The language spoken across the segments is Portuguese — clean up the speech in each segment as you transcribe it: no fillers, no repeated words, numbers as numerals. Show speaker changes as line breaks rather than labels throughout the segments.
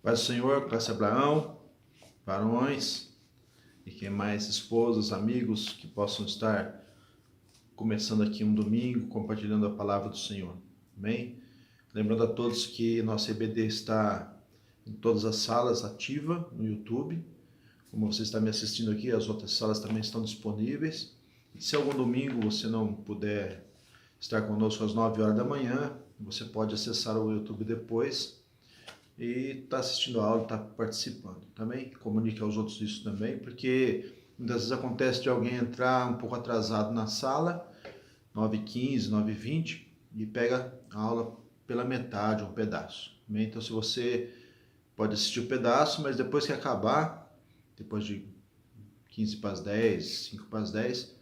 Paz do Senhor, classe Abraão, varões e quem mais, esposas, amigos que possam estar começando aqui um domingo, compartilhando a palavra do Senhor. Amém? Lembrando a todos que nossa EBD está em todas as salas ativa no YouTube. Como você está me assistindo aqui, as outras salas também estão disponíveis. E se algum domingo você não puder estar conosco às 9 horas da manhã, você pode acessar o YouTube depois e está assistindo a aula, está participando. Também comunique aos outros isso também, porque muitas vezes acontece de alguém entrar um pouco atrasado na sala, 9h15, 9h20, e pega a aula pela metade, um pedaço. Então, se você pode assistir o pedaço, mas depois que acabar, depois de 15 para as 10, 5 para as 10,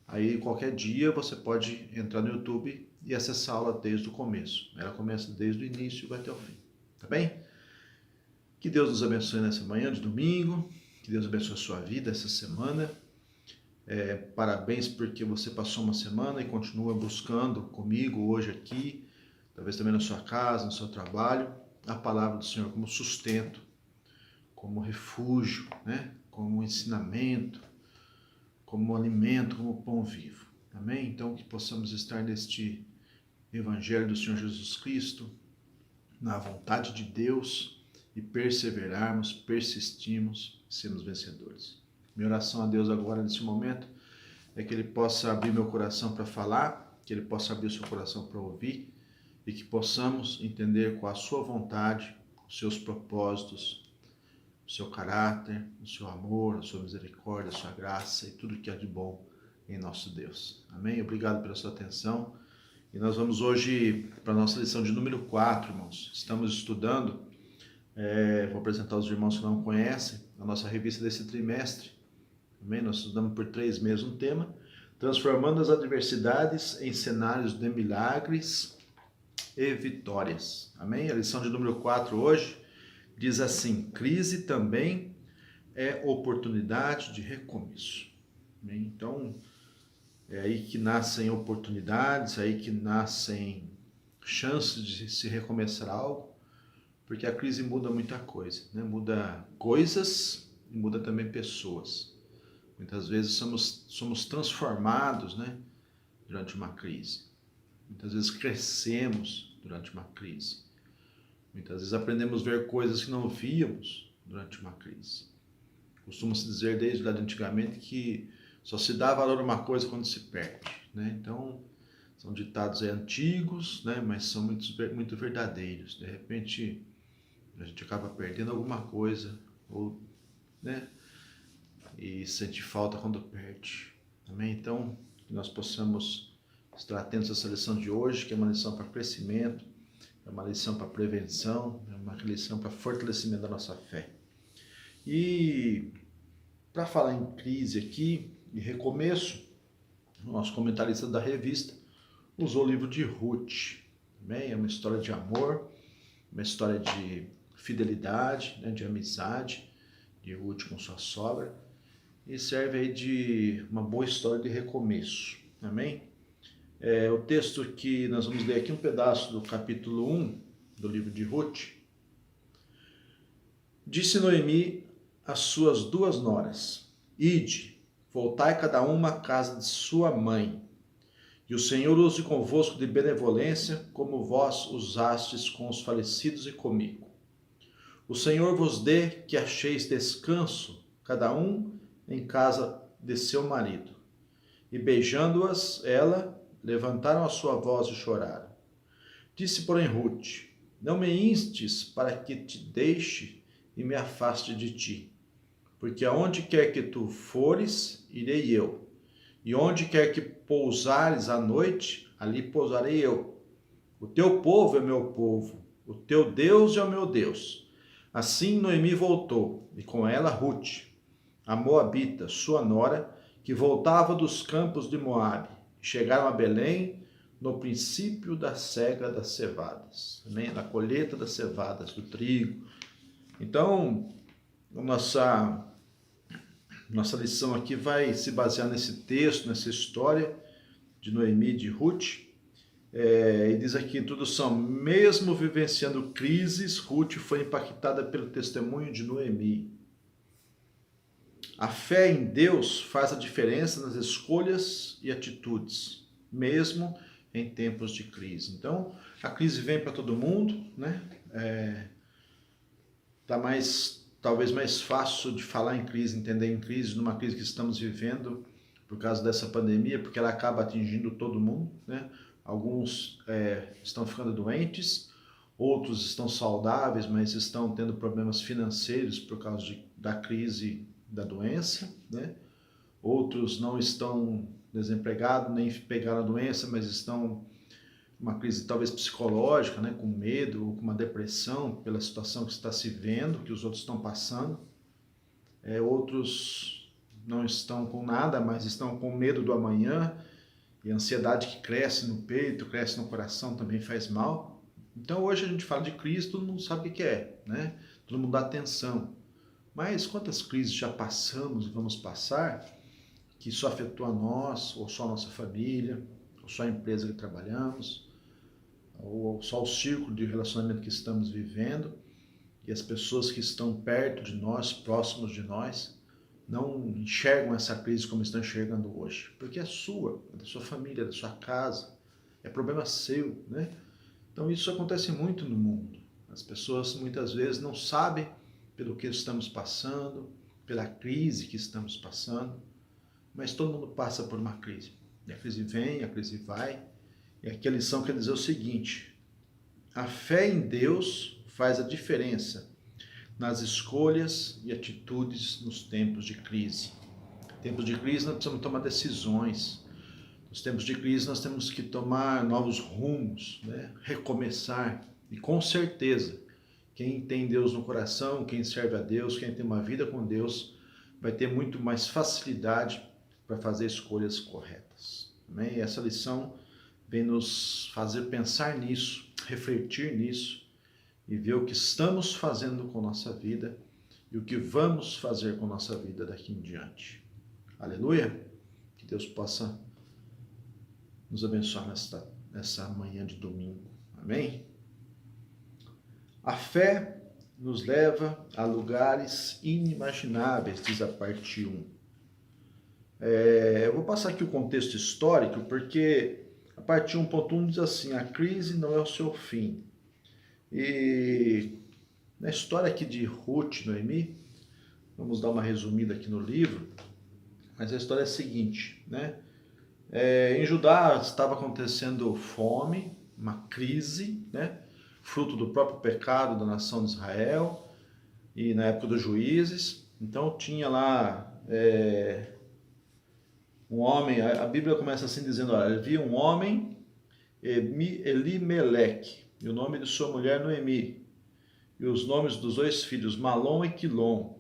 aí qualquer dia você pode entrar no YouTube e acessar a aula desde o começo. Ela começa desde o início e vai até o fim. Tá bem? Que Deus nos abençoe nessa manhã de domingo, que Deus abençoe a sua vida essa semana. Parabéns porque você passou uma semana e continua buscando comigo hoje aqui, talvez também na sua casa, no seu trabalho, a palavra do Senhor como sustento, como refúgio, né? Como ensinamento, como alimento, como pão vivo. Amém? Então que possamos estar neste Evangelho do Senhor Jesus Cristo, na vontade de Deus, e perseverarmos, persistirmos, sermos vencedores. Minha oração a Deus agora, nesse momento, é que Ele possa abrir meu coração para falar, que Ele possa abrir o seu coração para ouvir, e que possamos entender qual a sua vontade, os seus propósitos, o seu caráter, o seu amor, a sua misericórdia, a sua graça e tudo que há de bom em nosso Deus. Amém? Obrigado pela sua atenção. E nós vamos hoje para a nossa lição de número 4, irmãos. Estamos estudando, vou apresentar os irmãos que não conhecem, a nossa revista desse trimestre. Amém? Nós estudamos por 3 meses um tema, transformando as adversidades em cenários de milagres e vitórias. Amém? A lição de número 4 hoje diz assim: crise também é oportunidade de recomeço. Amém? Então, é aí que nascem oportunidades, é aí que nascem chances de se recomeçar algo, porque a crise muda muita coisa, né? Muda coisas e muda também pessoas. Muitas vezes somos transformados, né, durante uma crise. Muitas vezes crescemos durante uma crise. Muitas vezes aprendemos a ver coisas que não víamos durante uma crise. Costuma-se dizer desde lá de antigamente que só se dá valor a uma coisa quando se perde, né? Então, são ditados antigos, né, mas são muito verdadeiros. De repente, a gente acaba perdendo alguma coisa, ou, né, e sente falta quando perde. Amém? Então, que nós possamos estar atentos a essa lição de hoje, que é uma lição para crescimento, é uma lição para prevenção, é uma lição para fortalecimento da nossa fé. E para falar em crise aqui e recomeço, o nosso comentarista da revista usou o livro de Ruth. Amém? É uma história de amor, uma história de fidelidade, né, de amizade de Ruth com sua sogra, e serve aí de uma boa história de recomeço. Amém? O texto que nós vamos ler aqui, um pedaço do capítulo 1 do livro de Ruth. Disse Noemi às suas 2 noras: ide, voltai cada uma à casa de sua mãe, e o Senhor use convosco de benevolência, como vós usastes com os falecidos e comigo. O Senhor vos dê que acheis descanso, cada um em casa de seu marido. E beijando-as, ela, levantaram a sua voz e choraram. Disse, porém, Ruth: não me instes para que te deixe e me afaste de ti, porque aonde quer que tu fores, irei eu, e onde quer que pousares à noite, ali pousarei eu. O teu povo é meu povo, o teu Deus é o meu Deus. Assim Noemi voltou, e com ela Ruth, a moabita, sua nora, que voltava dos campos de Moabe. Chegaram a Belém no princípio da cega das cevadas, na colheita das cevadas, do trigo. Então, nossa lição aqui vai se basear nesse texto, nessa história de Noemi e de Ruth. E diz aqui, introdução, mesmo vivenciando crises, Ruth foi impactada pelo testemunho de Noemi. A fé em Deus faz a diferença nas escolhas e atitudes, mesmo em tempos de crise. Então, a crise vem para todo mundo, né? Talvez mais fácil de falar em crise, entender em crise, numa crise que estamos vivendo por causa dessa pandemia, porque ela acaba atingindo todo mundo, né? Alguns estão ficando doentes, outros estão saudáveis, mas estão tendo problemas financeiros por causa da crise da doença, né? Outros não estão desempregados, nem pegaram a doença, mas estão uma crise talvez psicológica, né? Com medo ou com uma depressão pela situação que está se vendo, que os outros estão passando. Outros não estão com nada, mas estão com medo do amanhã, e a ansiedade que cresce no peito, cresce no coração também faz mal. Então hoje a gente fala de crise, todo mundo sabe o que é, né? Todo mundo dá atenção. Mas quantas crises já passamos e vamos passar que isso afetou a nós, ou só a nossa família, ou só a empresa que trabalhamos, ou só o círculo de relacionamento que estamos vivendo, e as pessoas que estão perto de nós, próximos de nós, não enxergam essa crise como estão enxergando hoje, porque é sua, é da sua família, é da sua casa, é problema seu, né? Então isso acontece muito no mundo. As pessoas muitas vezes não sabem pelo que estamos passando, pela crise que estamos passando, mas todo mundo passa por uma crise. E a crise vem, a crise vai, e aqui a lição quer dizer o seguinte: a fé em Deus faz a diferença nas escolhas e atitudes nos tempos de crise. Em tempos de crise nós precisamos tomar decisões. Nos tempos de crise nós temos que tomar novos rumos, né? Recomeçar. E com certeza, quem tem Deus no coração, quem serve a Deus, quem tem uma vida com Deus, vai ter muito mais facilidade para fazer escolhas corretas. Amém? E essa lição vem nos fazer pensar nisso, refletir nisso, e ver o que estamos fazendo com nossa vida e o que vamos fazer com nossa vida daqui em diante. Aleluia! Que Deus possa nos abençoar nessa manhã de domingo. Amém? A fé nos leva a lugares inimagináveis, diz a parte 1. Eu vou passar aqui o contexto histórico, porque a parte 1.1 diz assim: a crise não é o seu fim. E na história aqui de Ruth e Noemi, vamos dar uma resumida aqui no livro, mas a história é a seguinte, né? Em Judá estava acontecendo fome, uma crise, né? Fruto do próprio pecado da nação de Israel, e na época dos juízes. Então tinha lá um homem, a Bíblia começa assim dizendo: olha, havia um homem, Elimeleque, e o nome de sua mulher Noemi, e os nomes dos 2 filhos, Malom e Quilom,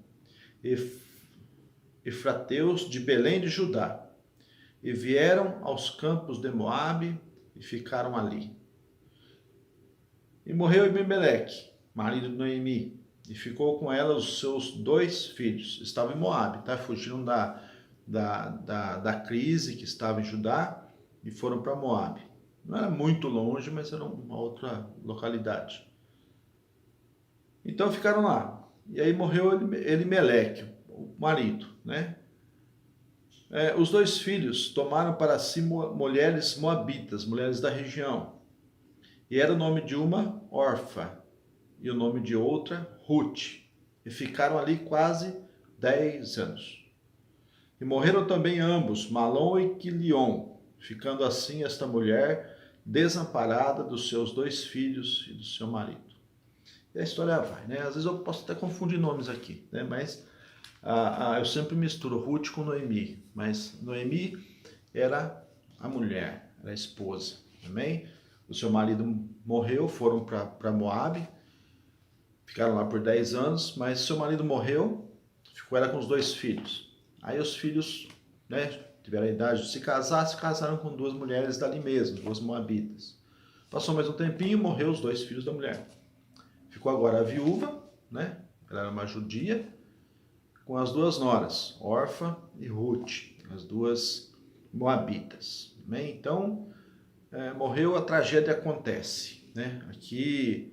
efrateus de Belém de Judá, e vieram aos campos de Moabe e ficaram ali. E morreu Elimeleque, marido de Noemi, e ficou com ela os seus 2 filhos. Estava em Moabe, tá? Fugiram da crise que estava em Judá e foram para Moabe. Não era muito longe, mas era uma outra localidade. Então ficaram lá. E aí morreu Elimeleque, o marido, né? Os 2 filhos tomaram para si mulheres moabitas, mulheres da região. E era o nome de uma Orfa e o nome de outra Ruth. E ficaram ali quase 10 anos. E morreram também ambos, Malom e Quilion, ficando assim esta mulher desamparada dos seus 2 filhos e do seu marido. E a história vai, né? Às vezes eu posso até confundir nomes aqui, né? Mas eu sempre misturo Ruth com Noemi. Mas Noemi era a mulher, era a esposa, amém? O seu marido morreu, foram para Moabe, ficaram lá por 10 anos, mas seu marido morreu, ficou ela com os 2 filhos. Aí os filhos, né, tiveram a idade de se casaram com 2 mulheres dali mesmo, 2 moabitas. Passou mais um tempinho, morreu os 2 filhos da mulher. Ficou agora a viúva, né? Ela era uma judia, com as 2 noras, Orfa e Ruth, as 2 moabitas. Bem, então, morreu, a tragédia acontece, né? Aqui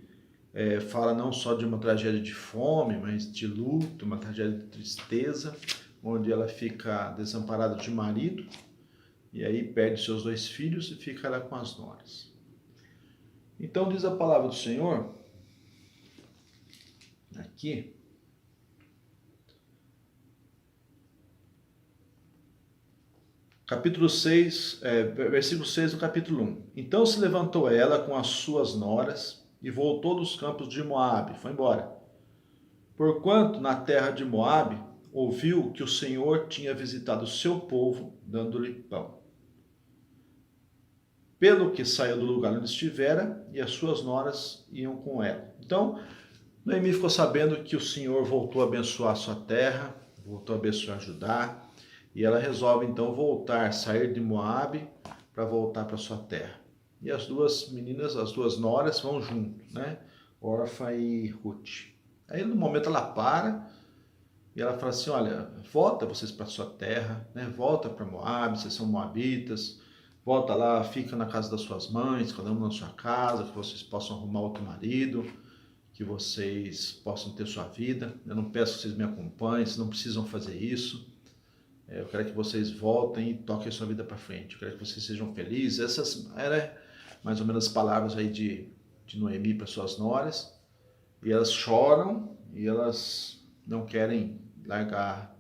fala não só de uma tragédia de fome, mas de luto, uma tragédia de tristeza, onde ela fica desamparada de marido, e aí perde seus 2 filhos e fica lá com as noras. Então diz a palavra do Senhor, aqui, capítulo 6, versículo 6 do capítulo 1. Então se levantou ela com as suas noras e voltou dos campos de Moabe, foi embora. Porquanto na terra de Moabe ouviu que o Senhor tinha visitado o seu povo, dando-lhe pão. Pelo que saiu do lugar onde estivera, e as suas noras iam com ela. Então, Noemi ficou sabendo que o Senhor voltou a abençoar a sua terra, voltou a abençoar Judá, e ela resolve então voltar, sair de Moabe para voltar para sua terra. E as 2 meninas, as 2 noras vão junto, né? Orfa e Ruth. Aí no momento ela para e ela fala assim, olha, volta vocês para sua terra, né? Volta para Moabe, vocês são moabitas, volta lá, fica na casa das suas mães, cada um na sua casa, que vocês possam arrumar outro marido, que vocês possam ter sua vida. Eu não peço que vocês me acompanhem, vocês não precisam fazer isso. Eu quero que vocês voltem e toquem a sua vida para frente. Eu quero que vocês sejam felizes. Essas eram mais ou menos as palavras aí de Noemi para suas noras. E elas choram e elas não querem largar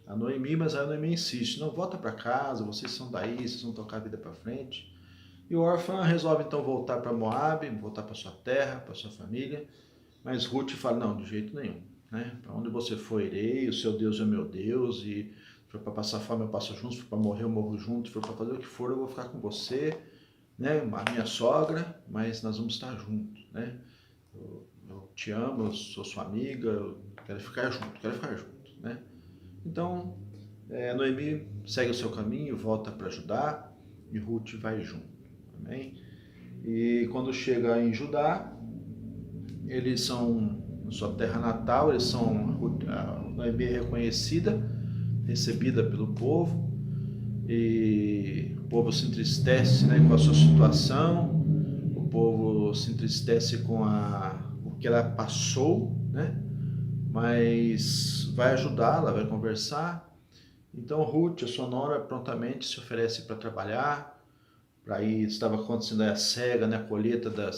a Noemi, mas a Noemi insiste. Não, volta para casa, vocês são daí, vocês vão tocar a vida para frente. E o órfão resolve então voltar para Moabe, voltar para sua terra, para sua família. Mas Ruth fala, não, de jeito nenhum. Né? Para onde você for, irei, o seu Deus é meu Deus, e se for para passar fome, eu passo junto, se for para morrer, eu morro junto, se for para fazer o que for, eu vou ficar com você, né? A minha sogra, mas nós vamos estar juntos, né? Eu te amo, eu sou sua amiga, eu quero ficar junto, né? Então, Noemi segue o seu caminho, volta para Judá, e Ruth vai junto, amém? E quando chega em Judá, eles são, na sua terra natal, eles são, a Noemi é reconhecida, recebida pelo povo, e o povo se entristece, né, com a sua situação, o povo se entristece com o que ela passou, né, mas vai ajudá-la, vai conversar. Então Ruth, a sua nora, prontamente se oferece para trabalhar, para ir, estava acontecendo a cega, né, a colheita da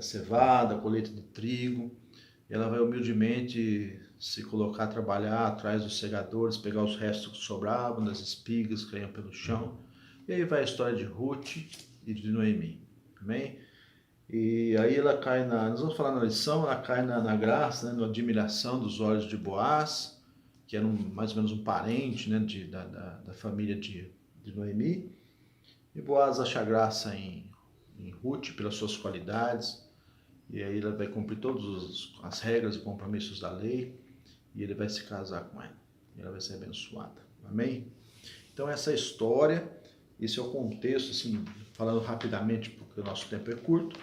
cevada, a colheita de trigo. Ela vai humildemente se colocar a trabalhar atrás dos segadores, pegar os restos que sobravam, das espigas que caíam pelo chão. E aí vai a história de Ruth e de Noemi, amém? E aí ela cai nós vamos falar na lição, ela cai na graça, né, na admiração dos olhos de Boaz, que era mais ou menos um parente, né, da família de Noemi. E Boaz acha graça em Ruth pelas suas qualidades, e aí ele vai cumprir todas as regras e compromissos da lei, e ele vai se casar com ela, e ela vai ser abençoada, amém? Então essa história, esse é o contexto, assim, falando rapidamente, porque o nosso tempo é curto,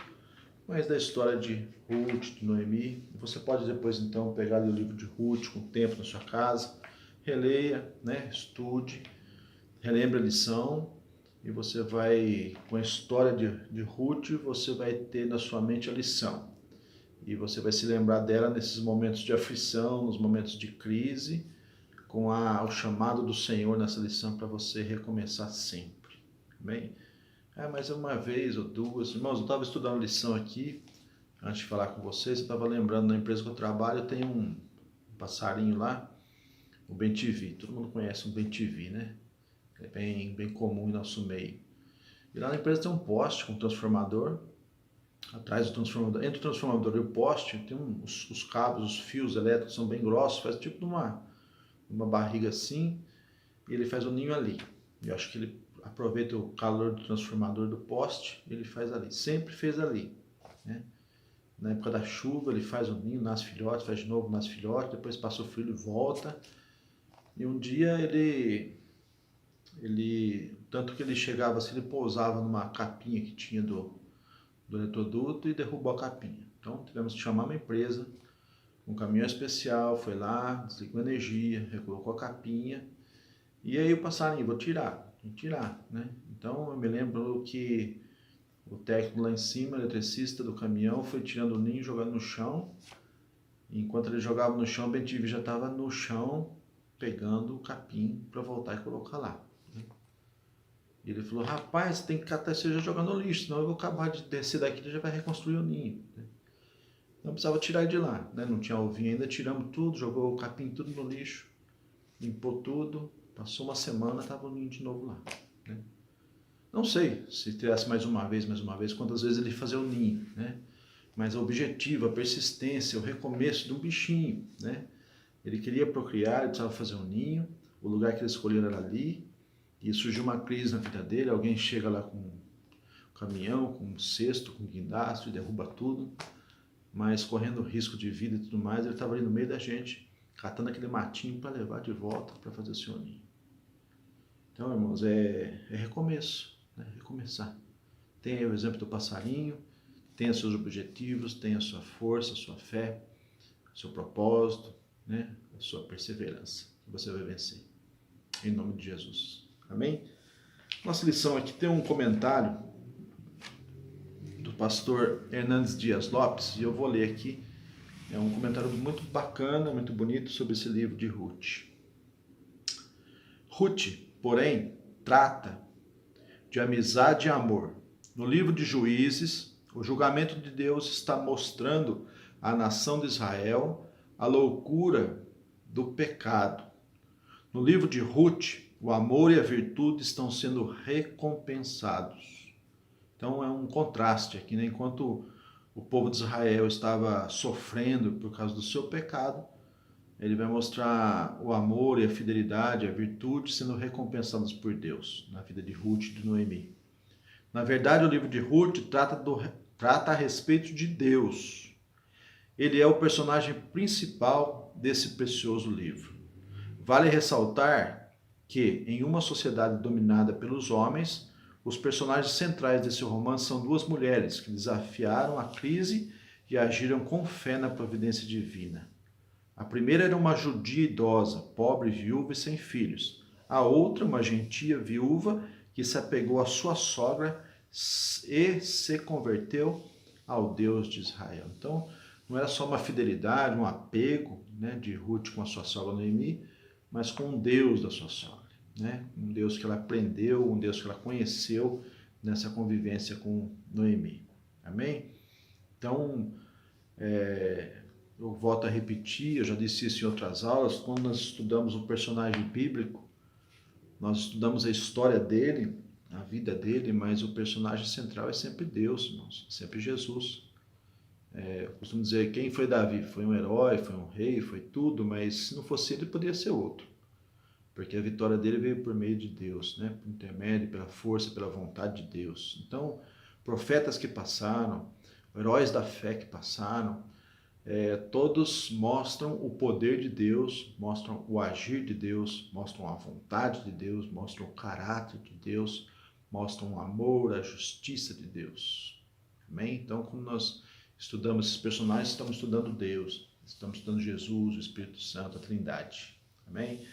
mas da história de Ruth, de Noemi. Você pode depois então pegar o livro de Ruth com o tempo na sua casa, releia, né, estude, relembre a lição, e você vai, com a história de Ruth, você vai ter na sua mente a lição. E você vai se lembrar dela nesses momentos de aflição, nos momentos de crise, com o chamado do Senhor nessa lição para você recomeçar sempre. Amém? Mas uma vez ou duas. Irmãos, eu estava estudando lição aqui, antes de falar com vocês, eu estava lembrando, na empresa que eu trabalho, tem um passarinho lá, o bem-te-vi. Todo mundo conhece um bem-te-vi, né? É bem comum em nosso meio. E lá na empresa tem um poste com um transformador. Atrás do transformador, entre o transformador e o poste, tem os cabos, os fios elétricos são bem grossos, faz tipo de uma barriga assim, e ele faz o ninho ali. Eu acho que ele aproveita o calor do transformador do poste, ele faz ali. Sempre fez ali, né? Na época da chuva, ele faz o ninho, nasce filhote, faz de novo, nasce filhote, depois passa o frio e volta. E um dia tanto que ele chegava assim, ele pousava numa capinha que tinha do eletroduto e derrubou a capinha. Então tivemos que chamar uma empresa, um caminhão especial, foi lá, desligou a energia, recolocou a capinha, e aí o passarinho, vou tirar, né? Então eu me lembro que o técnico lá em cima, o eletricista do caminhão, foi tirando o ninho, jogando no chão. Enquanto ele jogava no chão, o Ben-TV já estava no chão, pegando o capim para voltar e colocar lá. E ele falou, rapaz, tem que catar isso e jogar no lixo, senão eu vou acabar de descer daqui e já vai reconstruir o ninho. Então precisava tirar de lá, né? Não tinha ovinho ainda, tiramos tudo, jogou o capim tudo no lixo, limpou tudo, passou uma semana, estava o ninho de novo lá. Né? Não sei se tivesse mais uma vez, quantas vezes ele fazia o ninho, né? Mas o objetivo, a persistência, o recomeço de um bichinho, né? Ele queria procriar, ele precisava fazer um ninho, o lugar que ele escolheu era ali, e surgiu uma crise na vida dele, alguém chega lá com um caminhão, com um cesto, com um guindaste, derruba tudo, mas correndo risco de vida e tudo mais, ele estava ali no meio da gente, catando aquele matinho para levar de volta para fazer o seu ninho. Então, irmãos, é recomeço, né? Recomeçar. Tem aí o exemplo do passarinho, tenha seus objetivos, tenha sua força, sua fé, seu propósito, né? A sua perseverança. Você vai vencer. Em nome de Jesus. Amém? Nossa lição aqui tem um comentário do pastor Hernandes Dias Lopes, e eu vou ler aqui. É um comentário muito bacana, muito bonito sobre esse livro de Ruth. Ruth, porém, trata de amizade e amor. No livro de Juízes, o julgamento de Deus está mostrando à nação de Israel a loucura do pecado. No livro de Ruth, o amor e a virtude estão sendo recompensados. Então é um contraste aqui, né? Enquanto o povo de Israel estava sofrendo por causa do seu pecado, ele vai mostrar o amor e a fidelidade, a virtude sendo recompensados por Deus na vida de Ruth e de Noemi. Na verdade, o livro de Ruth trata a respeito de Deus. Ele é o personagem principal desse precioso livro. Vale ressaltar que, em uma sociedade dominada pelos homens, os personagens centrais desse romance são duas mulheres que desafiaram a crise e agiram com fé na providência divina. A primeira era uma judia idosa, pobre, viúva e sem filhos. A outra, uma gentia viúva que se apegou à sua sogra e se converteu ao Deus de Israel. Então, não era só uma fidelidade, um apego, né, de Ruth com a sua sogra Noemi, mas com o Deus da sua sogra, né? Um Deus que ela aprendeu, um Deus que ela conheceu nessa convivência com Noemi. Amém? Então, eu volto a repetir, eu já disse isso em outras aulas, quando nós estudamos um personagem bíblico, nós estudamos a história dele, a vida dele, mas o personagem central é sempre Deus, irmãos, sempre Jesus. Eu costumo dizer, quem foi Davi? Foi um herói, foi um rei, foi tudo, mas se não fosse ele, poderia ser outro. Porque a vitória dele veio por meio de Deus, né? Por intermédio, pela força, pela vontade de Deus. Então, profetas que passaram, heróis da fé que passaram, todos mostram o poder de Deus, mostram o agir de Deus, mostram a vontade de Deus, mostram o caráter de Deus, mostram o amor, a justiça de Deus. Amém? Então, quando nós estudamos esses personagens, estamos estudando Deus, estamos estudando Jesus, o Espírito Santo, a Trindade. Amém?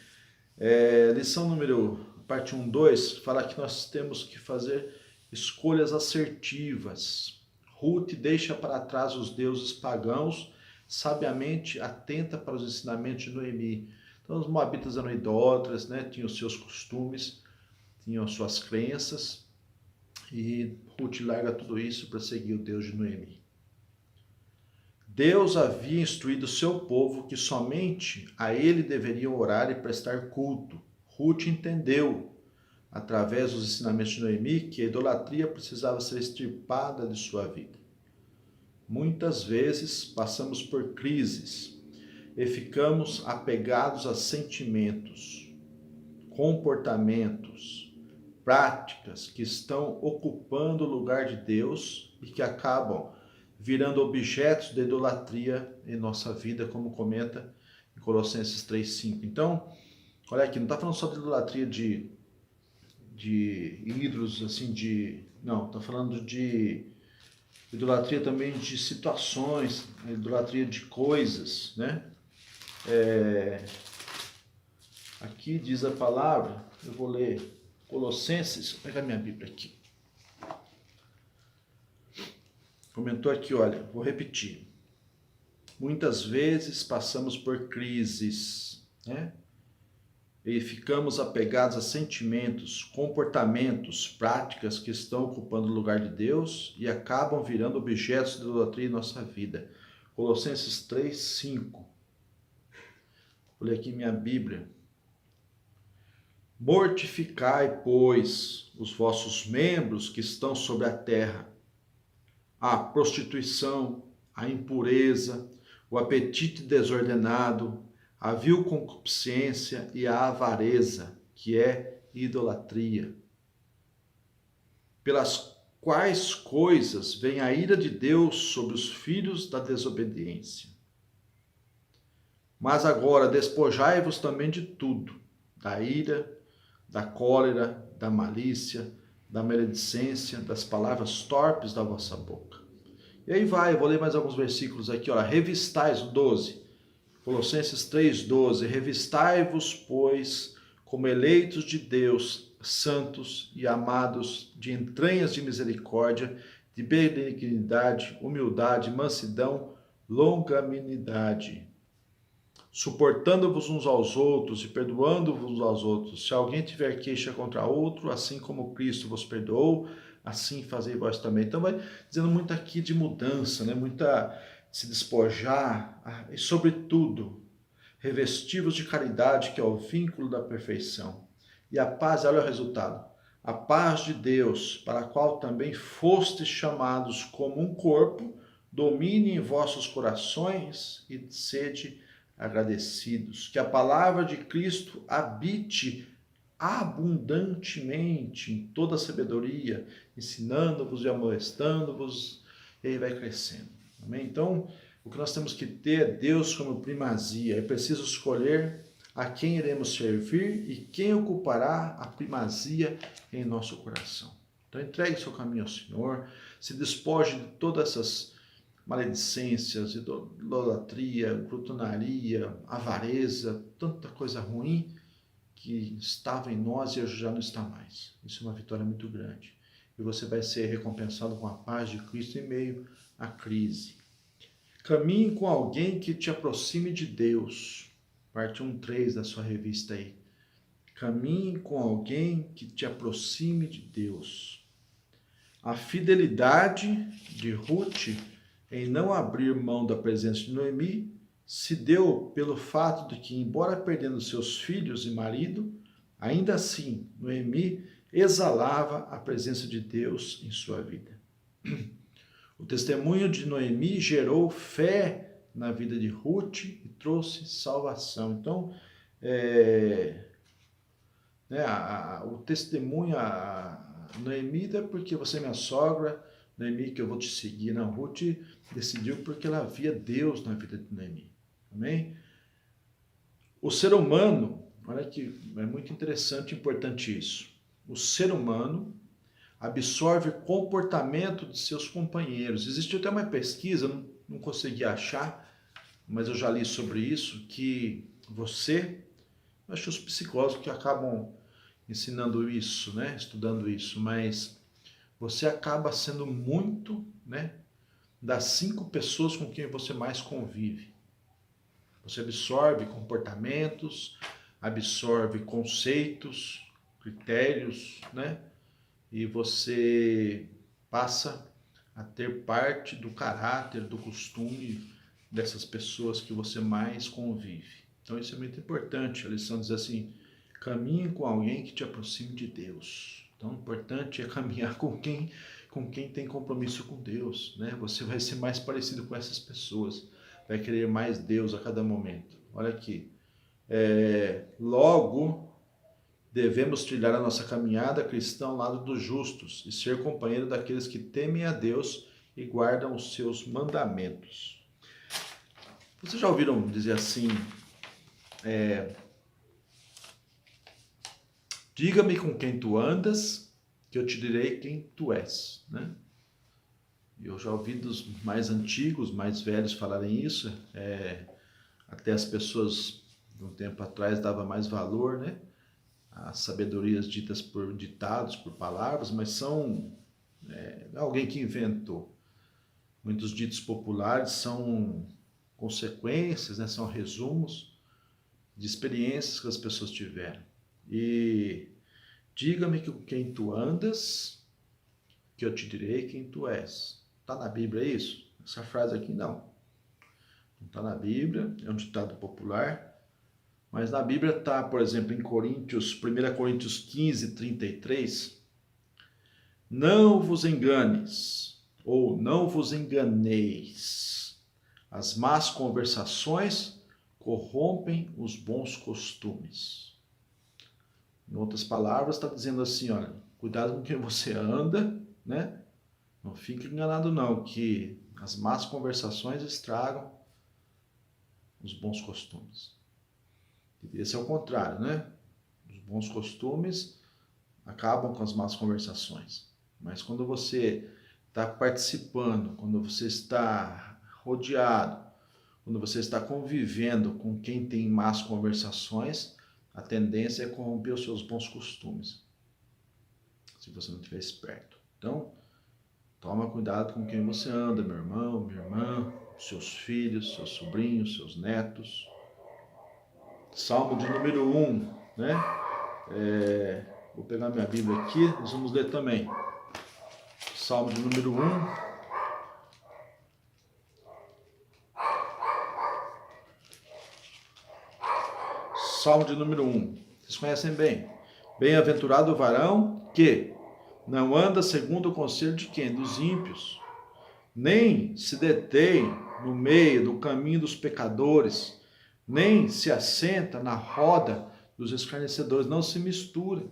Lição número, parte 1, 2, fala que nós temos que fazer escolhas assertivas. Ruth deixa para trás os deuses pagãos, sabiamente atenta para os ensinamentos de Noemi. Então os moabitas eram idólatras, né? Tinham os seus costumes, tinham as suas crenças, e Ruth larga tudo isso para seguir o Deus de Noemi. Deus havia instruído seu povo que somente a ele deveriam orar e prestar culto. Ruth entendeu, através dos ensinamentos de Noemi, que a idolatria precisava ser extirpada de sua vida. Muitas vezes passamos por crises e ficamos apegados a sentimentos, comportamentos, práticas que estão ocupando o lugar de Deus e que acabam virando objetos de idolatria em nossa vida, como comenta em Colossenses 3:5. Então, olha aqui, não está falando só de idolatria de ídolos, assim, não, está falando de idolatria também de situações, idolatria de coisas, né? Aqui diz a palavra, eu vou ler Colossenses, vou pegar minha Bíblia aqui. Comentou aqui, olha, vou repetir. Muitas vezes passamos por crises, né? E ficamos apegados a sentimentos, comportamentos, práticas que estão ocupando o lugar de Deus e acabam virando objetos de idolatria em nossa vida. Colossenses 3, 5. Vou ler aqui minha Bíblia. Mortificai, pois, os vossos membros que estão sobre a terra, a prostituição, a impureza, o apetite desordenado, a vil concupiscência e a avareza, que é idolatria. Pelas quais coisas vem a ira de Deus sobre os filhos da desobediência. Mas agora despojai-vos também de tudo, da ira, da cólera, da malícia, da maledicência, das palavras torpes da vossa boca. E aí vai, eu vou ler mais alguns versículos aqui, olha, revistais, 12, Colossenses 3,12, revistai-vos, pois, como eleitos de Deus, santos e amados, de entranhas de misericórdia, de benignidade, humildade, mansidão, longanimidade, suportando-vos uns aos outros e perdoando-vos uns aos outros. Se alguém tiver queixa contra outro, assim como Cristo vos perdoou, assim fazei vós também. Então vai dizendo muito aqui de mudança, né? Muita se despojar e, sobretudo, revestivos de caridade, que é o vínculo da perfeição. E a paz, olha o resultado, a paz de Deus, para a qual também fostes chamados como um corpo, domine em vossos corações e sede agradecidos. Que a palavra de Cristo habite abundantemente em toda a sabedoria, ensinando-vos e amoestando-vos, e aí vai crescendo. Amém? Então, o que nós temos que ter é Deus como primazia. É preciso escolher a quem iremos servir e quem ocupará a primazia em nosso coração. Então, entregue seu caminho ao Senhor, se despoje de todas essas maledicências, idolatria, glutonaria, avareza, tanta coisa ruim que estava em nós e hoje já não está mais. Isso é uma vitória muito grande. E você vai ser recompensado com a paz de Cristo em meio à crise. Caminhe com alguém que te aproxime de Deus. Parte 1.3 da sua revista aí. Caminhe com alguém que te aproxime de Deus. A fidelidade de Ruth em não abrir mão da presença de Noemi se deu pelo fato de que, embora perdendo seus filhos e marido, ainda assim Noemi exalava a presença de Deus em sua vida. O testemunho de Noemi gerou fé na vida de Ruth e trouxe salvação. Então, o testemunho, a Noemi é porque você é minha sogra, Noemi que eu vou te seguir. Não, Ruth decidiu porque ela via Deus na vida de Noemi. Amém? O ser humano, olha que é muito interessante e importante isso. O ser humano absorve o comportamento de seus companheiros. Existe até uma pesquisa, não consegui achar, mas eu já li sobre isso, que você, acho que os psicólogos que acabam ensinando isso, né, estudando isso, mas você acaba sendo muito, né, das 5 pessoas com quem você mais convive. Você absorve comportamentos, absorve conceitos, critérios, né? E você passa a ter parte do caráter, do costume dessas pessoas que você mais convive. Então isso é muito importante. A lição diz assim, caminhe com alguém que te aproxime de Deus. Então o importante é caminhar com quem tem compromisso com Deus, né? Você vai ser mais parecido com essas pessoas, vai querer mais Deus a cada momento. Olha aqui, logo devemos trilhar a nossa caminhada cristã ao lado dos justos e ser companheiro daqueles que temem a Deus e guardam os seus mandamentos. Vocês já ouviram dizer assim, diga-me com quem tu andas, que eu te direi quem tu és, né? Eu já ouvi dos mais antigos, mais velhos falarem isso, até as pessoas, de um tempo atrás, davam mais valor, né? as sabedorias ditas por ditados, por palavras, mas são alguém que inventou. Muitos ditos populares são consequências, né? São resumos de experiências que as pessoas tiveram. E diga-me com quem tu andas, que eu te direi quem tu és. Está na Bíblia isso? Essa frase aqui não. Não está na Bíblia, é um ditado popular. Mas na Bíblia está, por exemplo, em 1 Coríntios 15, 33. Não vos enganes, ou não vos enganeis. As más conversações corrompem os bons costumes. Em outras palavras, está dizendo assim, olha, cuidado com quem você anda, né? Não fique enganado não, que as más conversações estragam os bons costumes. Deveria ser o contrário, né? Os bons costumes acabam com as más conversações. Mas quando você está participando, quando você está rodeado, quando você está convivendo com quem tem más conversações, a tendência é corromper os seus bons costumes, se você não estiver esperto. Então, toma cuidado com quem você anda, meu irmão, minha irmã, seus filhos, seus sobrinhos, seus netos. Salmo de número 1, né? Vou pegar minha Bíblia aqui, nós vamos ler também. Salmo de número 1. Salmo de número 1. Vocês conhecem bem. Bem-aventurado o varão que não anda segundo o conselho de quem? Dos ímpios. Nem se detém no meio do caminho dos pecadores, nem se assenta na roda dos escarnecedores. Não se mistura,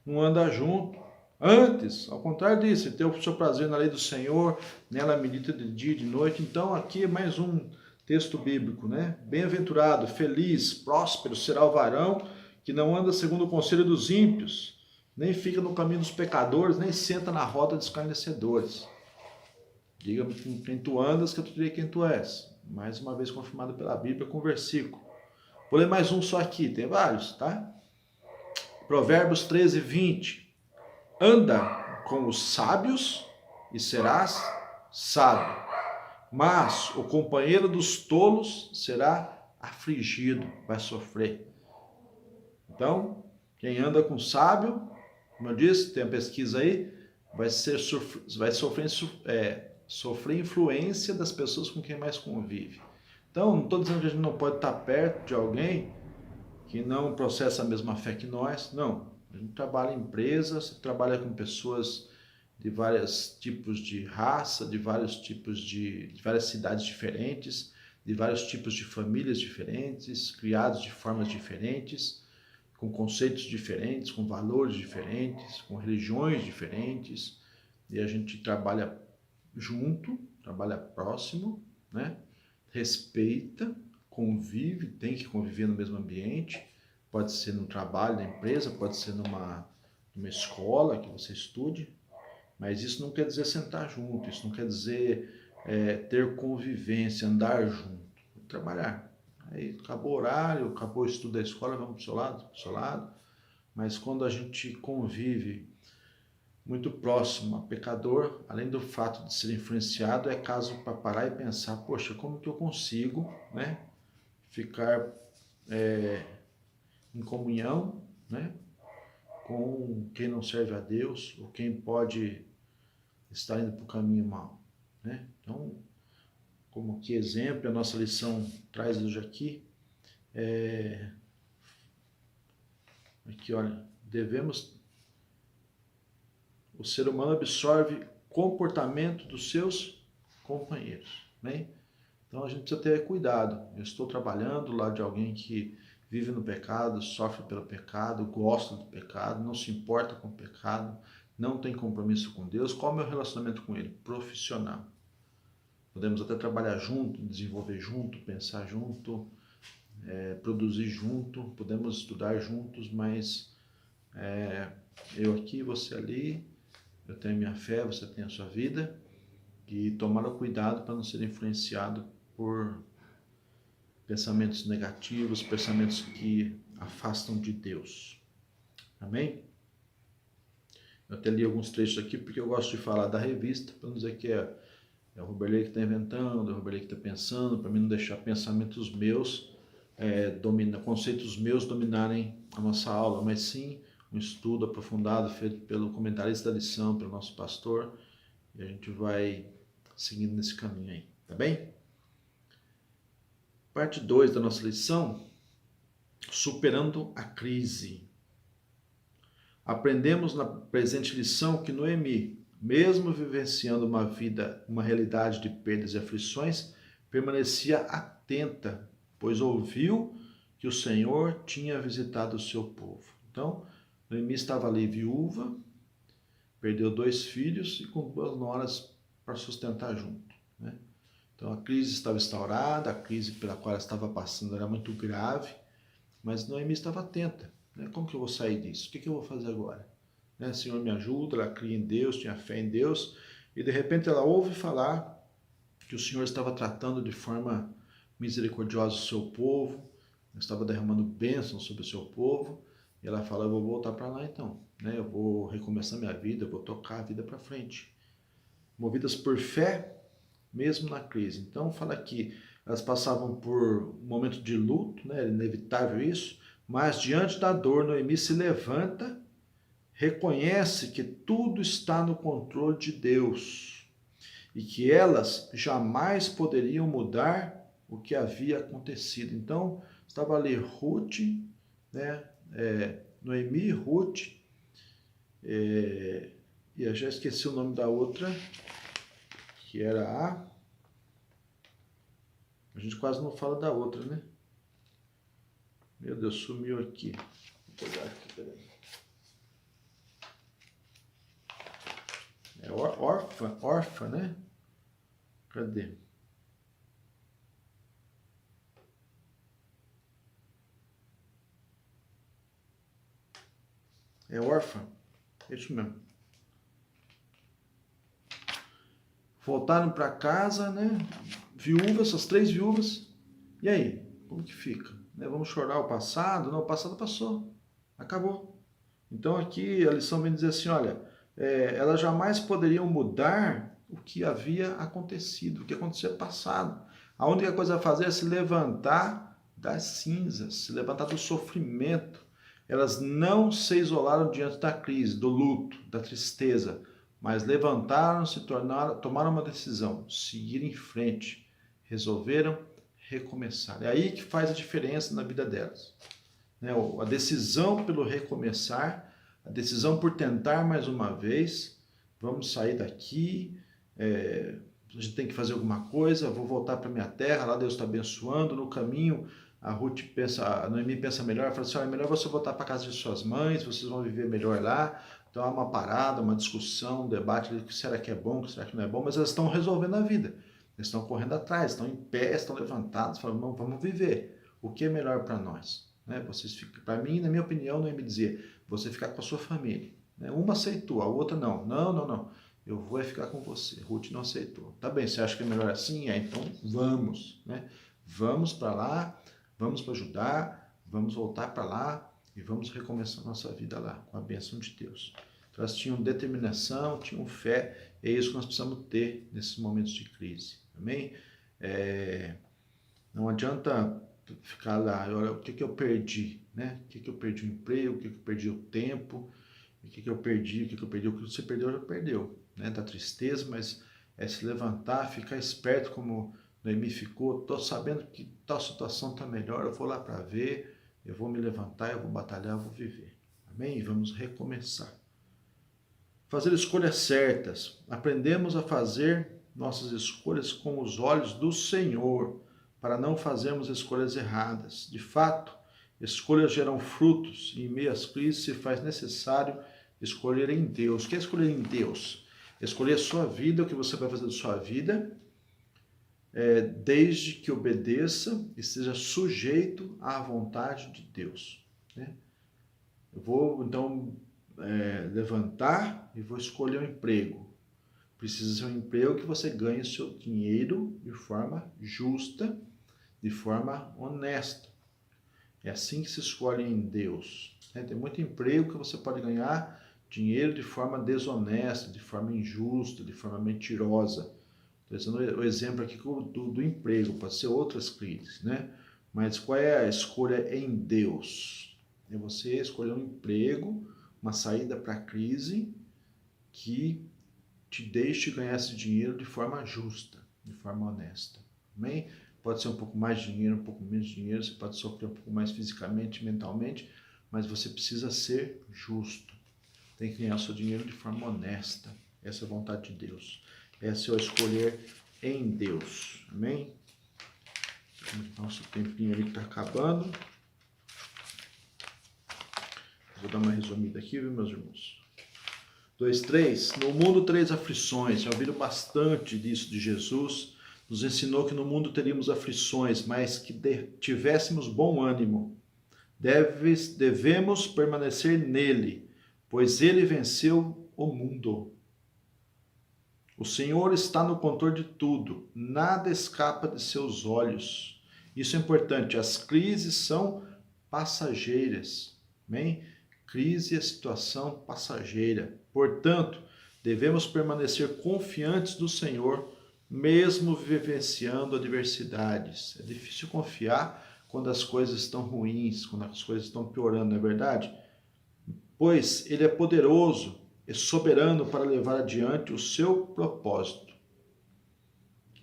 não anda junto. Antes, ao contrário disso, ter o seu prazer na lei do Senhor, nela medita de dia e de noite. Então, aqui é mais um texto bíblico, né? Bem-aventurado, feliz, próspero será o varão que não anda segundo o conselho dos ímpios, nem fica no caminho dos pecadores, nem senta na roda dos escarnecedores. Diga-me com quem tu andas, que eu te direi quem tu és. Mais uma vez confirmado pela Bíblia com versículo. Vou ler mais um só aqui, tem vários, tá? Provérbios 13, 20. Anda com os sábios e serás sábio, mas o companheiro dos tolos será afligido, vai sofrer. Então, quem anda com sábio, como eu disse, tem a pesquisa aí, vai sofrer influência das pessoas com quem mais convive. Então, não estou dizendo que a gente não pode estar perto de alguém que não processa a mesma fé que nós, não. A gente trabalha em empresas, trabalha com pessoas de vários tipos de raça, de várias cidades diferentes, de vários tipos de famílias diferentes, criados de formas diferentes, com conceitos diferentes, com valores diferentes, com religiões diferentes, e a gente trabalha junto, trabalha próximo, né? Respeita, convive, tem que conviver no mesmo ambiente, pode ser no trabalho, na empresa, pode ser numa escola que você estude, mas isso não quer dizer sentar junto, isso não quer dizer ter convivência, andar junto, trabalhar. Aí acabou o horário, acabou o estudo da escola, vamos para o seu lado, mas quando a gente convive muito próximo a pecador, além do fato de ser influenciado, é caso para parar e pensar, poxa, como que eu consigo, né, ficar em comunhão, né, com quem não serve a Deus, ou quem pode estar indo para o caminho mau, né? Então, como que exemplo, a nossa lição traz hoje aqui, aqui, olha, o ser humano absorve comportamento dos seus companheiros, né? Então a gente precisa ter cuidado. Eu estou trabalhando lá de alguém que vive no pecado, sofre pelo pecado, gosta do pecado, não se importa com o pecado, não tem compromisso com Deus. Qual é o meu relacionamento com ele? Profissional. Podemos até trabalhar junto, desenvolver junto, pensar junto, produzir junto, podemos estudar juntos, mas eu aqui, você ali, eu tenho a minha fé, você tem a sua vida, e tomar o cuidado para não ser influenciado por pensamentos negativos, pensamentos que afastam de Deus. Amém? Eu até li alguns trechos aqui porque eu gosto de falar da revista, para não dizer que é o Roberley que está inventando, é o Roberley que está pensando, para mim não deixar pensamentos meus, conceitos meus dominarem a nossa aula, mas sim um estudo aprofundado feito pelo comentarista da lição, pelo nosso pastor, e a gente vai seguindo nesse caminho aí, tá bem? Parte 2 da nossa lição, superando a crise. Aprendemos na presente lição que Noemi, mesmo vivenciando uma realidade de perdas e aflições, permanecia atenta, pois ouviu que o Senhor tinha visitado o seu povo. Então, Noemi estava ali viúva, perdeu 2 filhos e com 2 noras para sustentar junto, né? Então a crise estava instaurada, a crise pela qual ela estava passando era muito grave, mas Noemi estava atenta, né? Como que eu vou sair disso? O que eu vou fazer agora? Né? Senhor, me ajuda, ela cria em Deus, tinha fé em Deus, e de repente ela ouve falar que o Senhor estava tratando de forma misericordiosa o seu povo, estava derramando bênçãos sobre o seu povo, e ela fala, eu vou voltar para lá então, né? Eu vou recomeçar minha vida, eu vou tocar a vida para frente. Movidas por fé, mesmo na crise. Então fala que elas passavam por um momento de luto, né? Era inevitável isso, mas diante da dor, Noemi se levanta, reconhece que tudo está no controle de Deus e que elas jamais poderiam mudar o que havia acontecido. Então, estava ali Ruth, né? Noemi, Ruth, e eu já esqueci o nome da outra, que era a gente quase não fala da outra, né? Meu Deus, sumiu aqui. Vou pegar aqui, peraí. É órfã, né? Cadê? É órfã. É isso mesmo. Voltaram para casa, né? Viúvas, essas 3 viúvas. E aí? Como que fica? Né? Vamos chorar o passado? Não, o passado passou. Acabou. Então aqui a lição vem dizer assim, olha, elas jamais poderiam mudar o que havia acontecido, o que aconteceu passado. A única coisa a fazer é se levantar das cinzas, se levantar do sofrimento. Elas não se isolaram diante da crise, do luto, da tristeza, mas levantaram-se, tomaram uma decisão, seguir em frente, resolveram recomeçar. É aí que faz a diferença na vida delas. A decisão pelo recomeçar, a decisão por tentar mais uma vez, vamos sair daqui, a gente tem que fazer alguma coisa, vou voltar para minha terra, lá Deus está abençoando, no caminho a Noemi pensa melhor, ela fala assim, olha, é melhor você voltar para a casa de suas mães, vocês vão viver melhor lá. Então há uma parada, uma discussão, um debate, será que é bom, será que não é bom, mas elas estão resolvendo a vida, eles estão correndo atrás, estão em pé, estão levantados, falam, vamos viver, o que é melhor para nós? Né? Para mim, na minha opinião, Noemi dizia, você ficar com a sua família. Né? Uma aceitou, a outra não. Não. Eu vou ficar com você. Ruth não aceitou. Tá bem, você acha que é melhor assim? Então vamos. Né? Vamos para lá, vamos para Judá, vamos voltar para lá e vamos recomeçar nossa vida lá, com a bênção de Deus. Então elas tinham determinação, tinham fé, é isso que nós precisamos ter nesses momentos de crise. Amém? Não adianta ficar lá, olha, o que eu perdi, né? O que eu perdi o emprego, o que eu perdi o tempo, o que eu perdi, o que você perdeu, já perdeu, né? Da tristeza, mas é se levantar, ficar esperto como Noemi ficou, tô sabendo que tal situação está melhor, eu vou lá para ver, eu vou me levantar, eu vou batalhar, eu vou viver. Amém? E vamos recomeçar. Fazer escolhas certas. Aprendemos a fazer nossas escolhas com os olhos do Senhor, para não fazermos escolhas erradas. De fato, escolhas geram frutos e em meio às crises se faz necessário escolher em Deus. O que é escolher em Deus? Escolher a sua vida, o que você vai fazer da sua vida, desde que obedeça e seja sujeito à vontade de Deus. Né? Eu vou, então, levantar e vou escolher um emprego. Precisa ser um emprego que você ganhe o seu dinheiro de forma justa, de forma honesta. É assim que se escolhe em Deus. Tem muito emprego que você pode ganhar dinheiro de forma desonesta, de forma injusta, de forma mentirosa. Estou dando o exemplo aqui do emprego, pode ser outras crises, né? Mas qual é a escolha em Deus? É você escolher um emprego, uma saída para a crise que te deixe ganhar esse dinheiro de forma justa, de forma honesta. Amém? Pode ser um pouco mais de dinheiro, um pouco menos de dinheiro, você pode sofrer um pouco mais fisicamente, mentalmente, mas você precisa ser justo. Tem que ganhar seu dinheiro de forma honesta. Essa é a vontade de Deus. Essa é o escolher em Deus. Amém? Nosso tempinho ali que está acabando. Vou dar uma resumida aqui, viu, meus irmãos? 2:3. No mundo 3 aflições. Já ouviram bastante disso de Jesus. Nos ensinou que no mundo teríamos aflições, mas que tivéssemos bom ânimo. Devemos permanecer nele, pois ele venceu o mundo. O Senhor está no controle de tudo, nada escapa de seus olhos. Isso é importante, as crises são passageiras. Amém? Crise é situação passageira. Portanto, devemos permanecer confiantes do Senhor, mesmo vivenciando adversidades. É difícil confiar quando as coisas estão ruins, quando as coisas estão piorando, não é verdade? Pois Ele é poderoso e soberano para levar adiante o seu propósito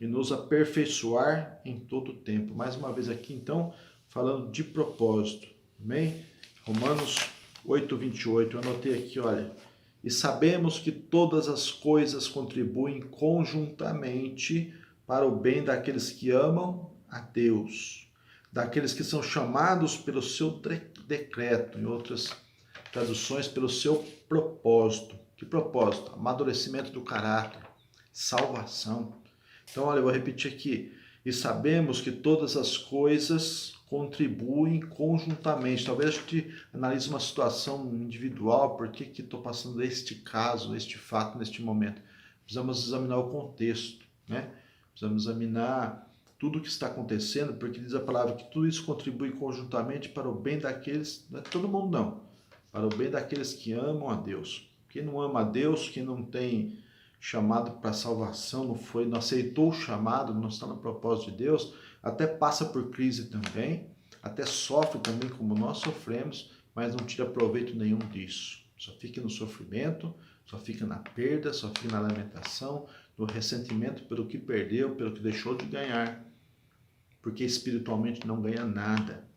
e nos aperfeiçoar em todo o tempo. Mais uma vez aqui, então, falando de propósito. Amém? Romanos 8:28, eu anotei aqui, olha. E sabemos que todas as coisas contribuem conjuntamente para o bem daqueles que amam a Deus, daqueles que são chamados pelo seu decreto, em outras traduções, pelo seu propósito. Que propósito? Amadurecimento do caráter, salvação. Então, olha, eu vou repetir aqui. E sabemos que todas as coisas contribuem conjuntamente. Talvez a gente analise uma situação individual, por que estou passando este caso, este fato, neste momento. Precisamos examinar o contexto, né? Precisamos examinar tudo o que está acontecendo, porque diz a palavra que tudo isso contribui conjuntamente para o bem daqueles, não é todo mundo não, para o bem daqueles que amam a Deus. Quem não ama a Deus, quem não tem chamado para salvação, não aceitou o chamado, não está no propósito de Deus, até passa por crise também, até sofre também como nós sofremos, mas não tira proveito nenhum disso. Só fica no sofrimento, só fica na perda, só fica na lamentação, no ressentimento pelo que perdeu, pelo que deixou de ganhar, porque espiritualmente não ganha nada,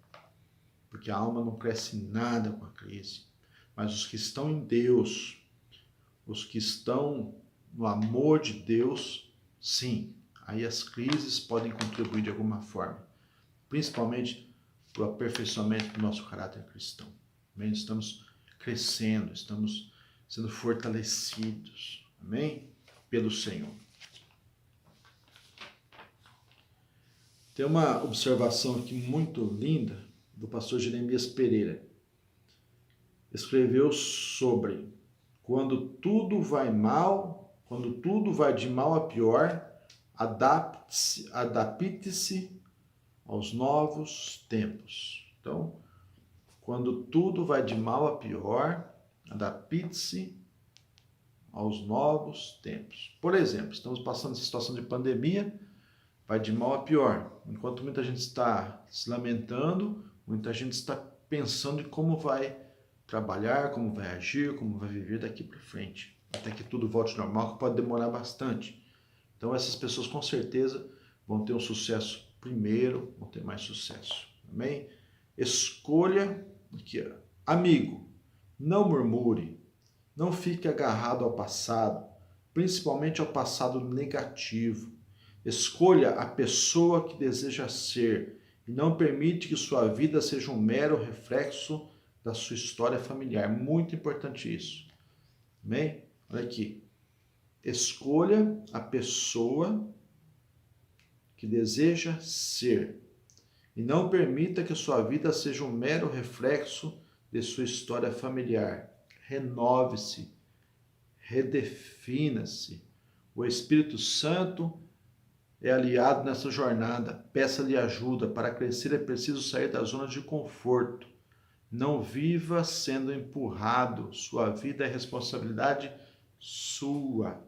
porque a alma não cresce nada com a crise. Mas os que estão em Deus, os que estão no amor de Deus, sim, aí as crises podem contribuir de alguma forma, principalmente para o aperfeiçoamento do nosso caráter cristão. Amém? Estamos crescendo, estamos sendo fortalecidos, amém? Pelo Senhor. Tem uma observação aqui muito linda do pastor Jeremias Pereira. Escreveu sobre quando tudo vai mal, quando tudo vai de mal a pior, adapte-se aos novos tempos. Então, quando tudo vai de mal a pior, adapte-se aos novos tempos. Por exemplo, estamos passando essa situação de pandemia, vai de mal a pior. Enquanto muita gente está se lamentando, muita gente está pensando em como vai trabalhar, como vai agir, como vai viver daqui para frente, até que tudo volte ao normal, que pode demorar bastante. Então essas pessoas com certeza vão ter um sucesso primeiro, vão ter mais sucesso. Amém? Escolha aqui, amigo, não murmure, não fique agarrado ao passado, principalmente ao passado negativo. Escolha a pessoa que deseja ser e não permite que sua vida seja um mero reflexo da sua história familiar. Muito importante isso. Amém? Olha aqui. Escolha a pessoa que deseja ser e não permita que sua vida seja um mero reflexo de sua história familiar. Renove-se, redefina-se. O Espírito Santo é aliado nessa jornada. Peça-lhe ajuda. Para crescer é preciso sair da zona de conforto. Não viva sendo empurrado. Sua vida é responsabilidade sua.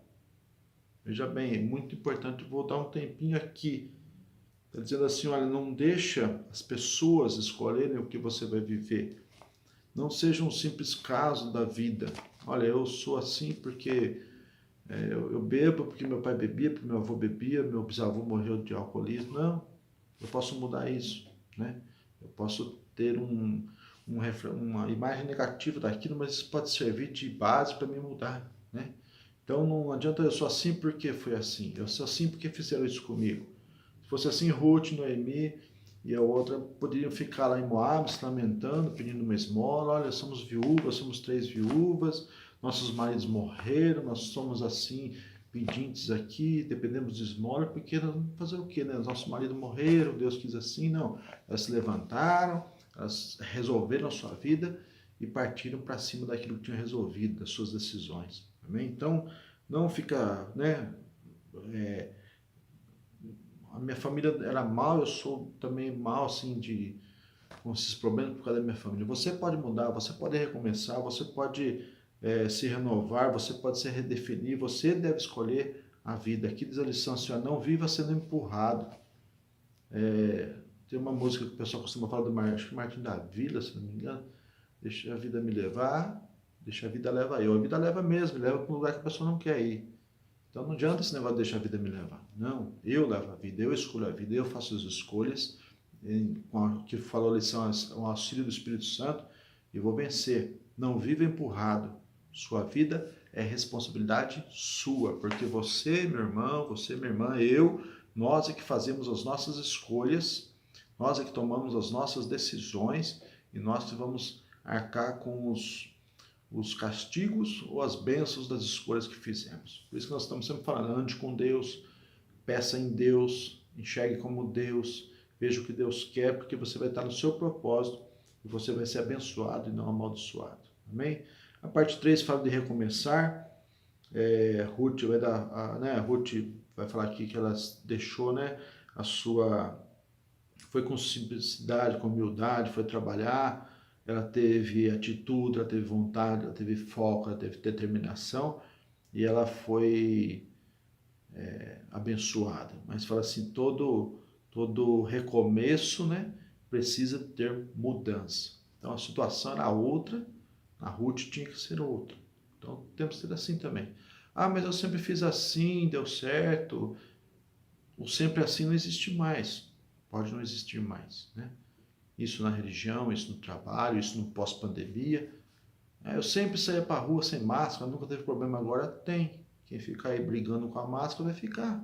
Veja bem, é muito importante. Vou dar um tempinho aqui. Está dizendo assim, olha, não deixa as pessoas escolherem o que você vai viver. Não seja um simples caso da vida. Olha, eu sou assim porque eu bebo, porque meu pai bebia, porque meu avô bebia, meu bisavô morreu de alcoolismo. Não, eu posso mudar isso, né? Eu posso ter uma imagem negativa daquilo, mas isso pode servir de base para me mudar, né? Então não adianta eu sou assim porque foi assim. Eu sou assim porque fizeram isso comigo. Se fosse assim, Ruth, Noemi e a outra poderiam ficar lá em Moab se lamentando, pedindo uma esmola. Olha, somos viúvas, somos 3 viúvas, nossos maridos morreram, nós somos assim, pedintes aqui, dependemos de esmola, porque nós vamos fazer o quê, né? Nossos maridos morreram, Deus quis assim, não. Elas se levantaram, elas resolveram a sua vida e partiram para cima daquilo que tinham resolvido, das suas decisões. Amém? Então, não fica, né? A minha família era mal, eu sou também mal, assim, com esses problemas por causa da minha família. Você pode mudar, você pode recomeçar, você pode se renovar, você pode se redefinir, você deve escolher a vida. Aqui diz a lição assim, ó, não viva sendo empurrado. Tem uma música que o pessoal costuma falar do acho que Martin da Vila, se não me engano, deixa a vida me levar, deixa a vida levar eu. A vida leva mesmo, leva para um lugar que a pessoa não quer ir. Então não adianta esse negócio de deixar a vida me levar. Não, eu levo a vida, eu escolho a vida, eu faço as escolhas, com o que falou a lição, o auxílio do Espírito Santo, e vou vencer. Não viva empurrado. Sua vida é responsabilidade sua, porque você, meu irmão, você, minha irmã, nós é que fazemos as nossas escolhas, nós é que tomamos as nossas decisões, e nós que vamos arcar com os castigos ou as bênçãos das escolhas que fizemos. Por isso que nós estamos sempre falando, ande com Deus, peça em Deus, enxergue como Deus, veja o que Deus quer, porque você vai estar no seu propósito e você vai ser abençoado e não amaldiçoado. Amém? A parte 3 fala de recomeçar. Ruth vai falar aqui que ela deixou, né, a sua... Foi com simplicidade, com humildade, foi trabalhar, ela teve atitude, ela teve vontade, ela teve foco, ela teve determinação e ela foi abençoada. Mas fala assim, todo recomeço, né, precisa ter mudança. Então a situação era outra, a Ruth tinha que ser outra. Então temos que ser assim também. Ah, mas eu sempre fiz assim, deu certo. O sempre assim não existe mais. Pode não existir mais, né? Isso na religião, isso no trabalho, isso no pós-pandemia. Eu sempre saía para a rua sem máscara, nunca teve problema, agora tem. Quem fica aí brigando com a máscara vai ficar.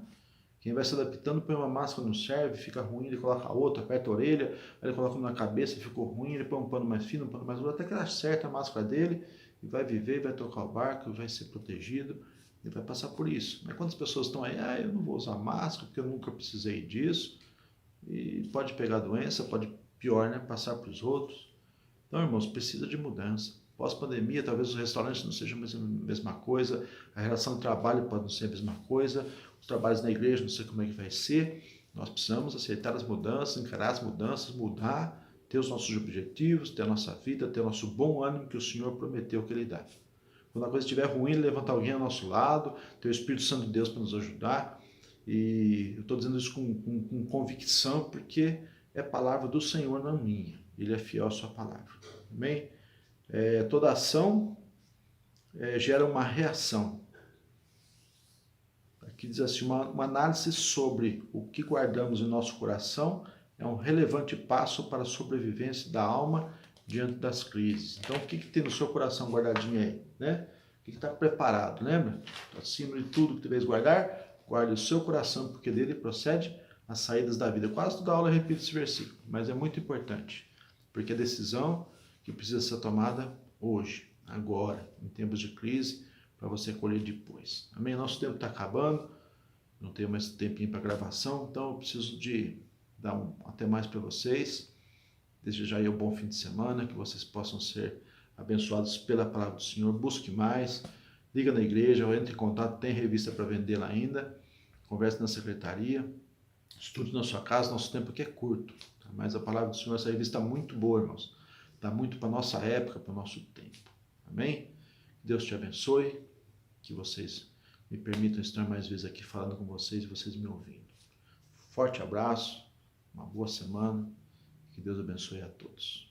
Quem vai se adaptando, põe uma máscara, não serve, fica ruim, ele coloca outra, aperta a orelha, aí ele coloca uma na cabeça, ficou ruim, ele põe um pano mais fino, um pano mais duro, até que ele acerta a máscara dele e vai viver, vai tocar o barco, vai ser protegido e vai passar por isso. Mas quando as pessoas estão aí, eu não vou usar máscara porque eu nunca precisei disso, e pode pegar doença, pode pior, né, passar para os outros. Então, irmãos, precisa de mudança. Pós-pandemia, talvez os restaurantes não sejam a mesma coisa, a relação de trabalho pode não ser a mesma coisa, os trabalhos na igreja, não sei como é que vai ser. Nós precisamos aceitar as mudanças, encarar as mudanças, mudar, ter os nossos objetivos, ter a nossa vida, ter o nosso bom ânimo que o Senhor prometeu que Ele dá. Quando a coisa estiver ruim, levanta alguém ao nosso lado, ter o Espírito Santo de Deus para nos ajudar. E eu estou dizendo isso com convicção, porque é palavra do Senhor, não minha. Ele é fiel à sua palavra. Amém? Toda ação gera uma reação. Aqui diz assim, uma análise sobre o que guardamos em nosso coração é um relevante passo para a sobrevivência da alma diante das crises. Então, o que tem no seu coração guardadinho aí? Né? O que está preparado? Lembra? Acima de tudo que deveis guardar, guarde o seu coração, porque dele procede as saídas da vida. Quase toda aula eu repito esse versículo, mas é muito importante, porque é decisão que precisa ser tomada hoje, agora, em tempos de crise, para você colher depois. Amém? Nosso tempo está acabando, não tenho mais tempinho para gravação, então eu preciso de dar até mais para vocês. Desejar aí um bom fim de semana, que vocês possam ser abençoados pela palavra do Senhor. Busque mais, liga na igreja, entre em contato, tem revista para vender lá ainda, converse na secretaria. Estude na sua casa, nosso tempo aqui é curto. Tá? Mas a palavra do Senhor, essa revista está muito boa, irmãos. Está muito para a nossa época, para o nosso tempo. Amém? Deus te abençoe. Que vocês me permitam estar mais vezes aqui falando com vocês e vocês me ouvindo. Forte abraço, uma boa semana. Que Deus abençoe a todos.